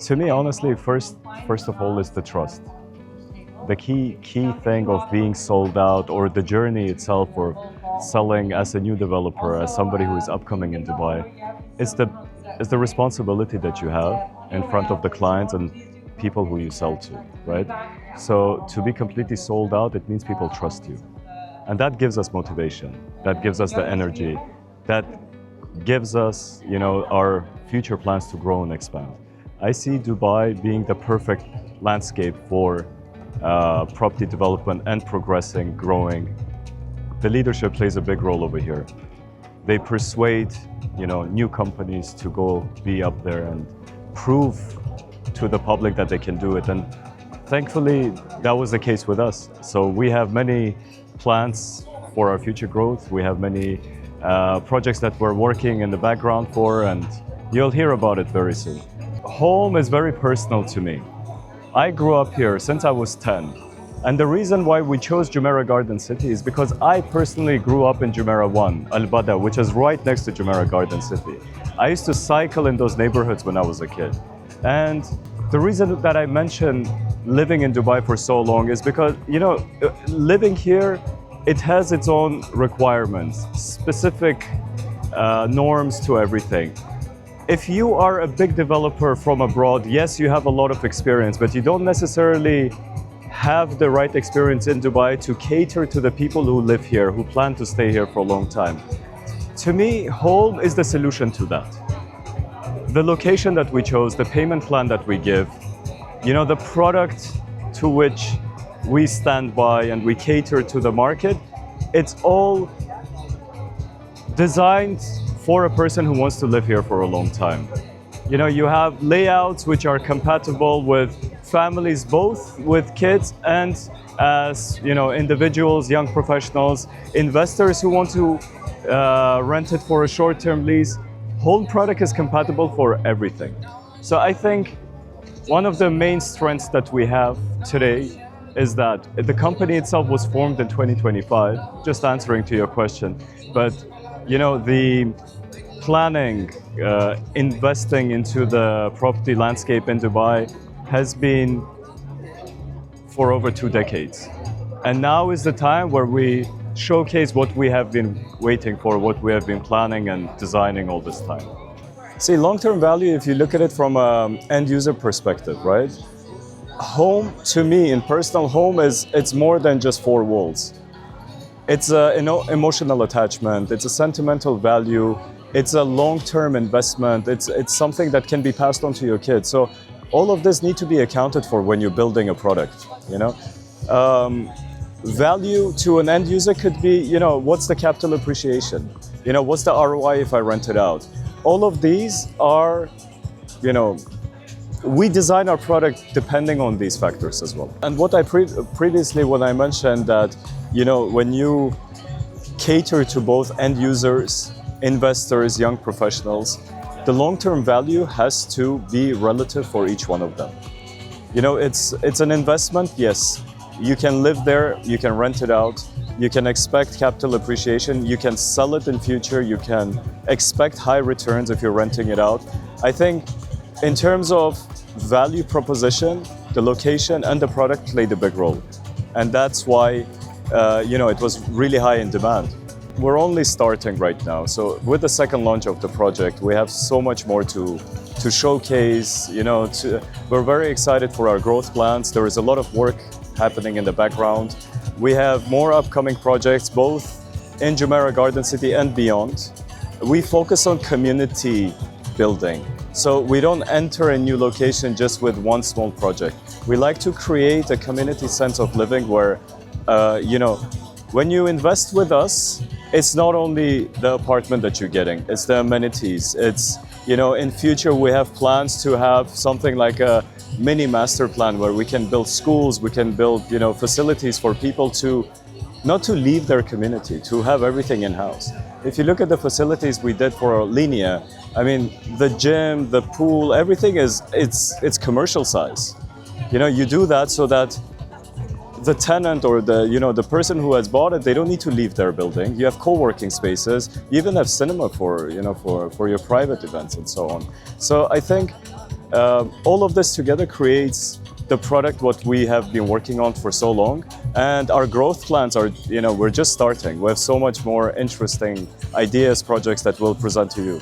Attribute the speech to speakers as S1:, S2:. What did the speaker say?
S1: To me, honestly, first of all is the trust. The key thing of being sold out, or the journey itself, or selling as a new developer, as somebody who is upcoming in Dubai, is the responsibility that you have in front of the clients and people who you sell to, right? So to be completely sold out, it means people trust you. And that gives us motivation, that gives us the energy, that gives us, our future plans to grow and expand. I see Dubai being the perfect landscape for property development and progressing, growing. The leadership plays a big role over here. They persuade, new companies to go be up there and prove to the public that they can do it. And thankfully, that was the case with us. So we have many plans for our future growth. We have many projects that we're working in the background for, and you'll hear about it very soon. Holm is very personal to me. I grew up here since I was 10. And the reason why we chose Jumeirah Garden City is because I personally grew up in Jumeirah 1, Al-Bada, which is right next to Jumeirah Garden City. I used to cycle in those neighborhoods when I was a kid. And the reason that I mention living in Dubai for so long is because, living here, it has its own requirements, specific norms to everything. If you are a big developer from abroad, yes, you have a lot of experience, but you don't necessarily have the right experience in Dubai to cater to the people who live here, who plan to stay here for a long time. To me, Holm is the solution to that. The location that we chose, the payment plan that we give, the product to which we stand by and we cater to the market, it's all designed for a person who wants to live here for a long time. You have layouts which are compatible with families, both with kids and as individuals, young professionals, investors who want to rent it for a short-term lease. Holm product is compatible for everything. So I think one of the main strengths that we have today is that the company itself was formed in 2025, just answering to your question. But the planning, investing into the property landscape in Dubai has been for over 2 decades. And now is the time where we showcase what we have been waiting for, what we have been planning and designing all this time. See, long-term value, if you look at it from an end-user perspective, right? Home, to me, in personal home, it's more than just 4 walls. It's an emotional attachment, it's a sentimental value, it's a long-term investment, it's something that can be passed on to your kids. So all of this need to be accounted for when you're building a product, Value to an end user could be, what's the capital appreciation? What's the ROI if I rent it out? All of these are, we design our product depending on these factors as well. And what I previously, when I mentioned that, when you cater to both end users, investors, young professionals, the long-term value has to be relative for each one of them. It's an investment, yes. You can live there, you can rent it out, you can expect capital appreciation, you can sell it in future, you can expect high returns if you're renting it out. I think in terms of value proposition, the location and the product played a big role. And that's why, it was really high in demand. We're only starting right now. So with the second launch of the project, we have so much more to showcase, we're very excited for our growth plans. There is a lot of work happening in the background. We have more upcoming projects, both in Jumeirah Garden City and beyond. We focus on community building. So we don't enter a new location just with one small project. We like to create a community sense of living where, when you invest with us, it's not only the apartment that you're getting, it's the amenities, it's, In future we have plans to have something like a mini master plan where we can build schools, we can build, facilities for people to not to leave their community, to have everything in-house. If you look at the facilities we did for Linea, I mean, the gym, the pool, everything it's commercial size. You do that so that the tenant or the person who has bought it, they don't need to leave their building. You have co-working spaces. You even have cinema for your private events and so on. So I think all of this together creates the product what we have been working on for so long, and our growth plans are, we're just starting. We have so much more interesting ideas, projects that we'll present to you.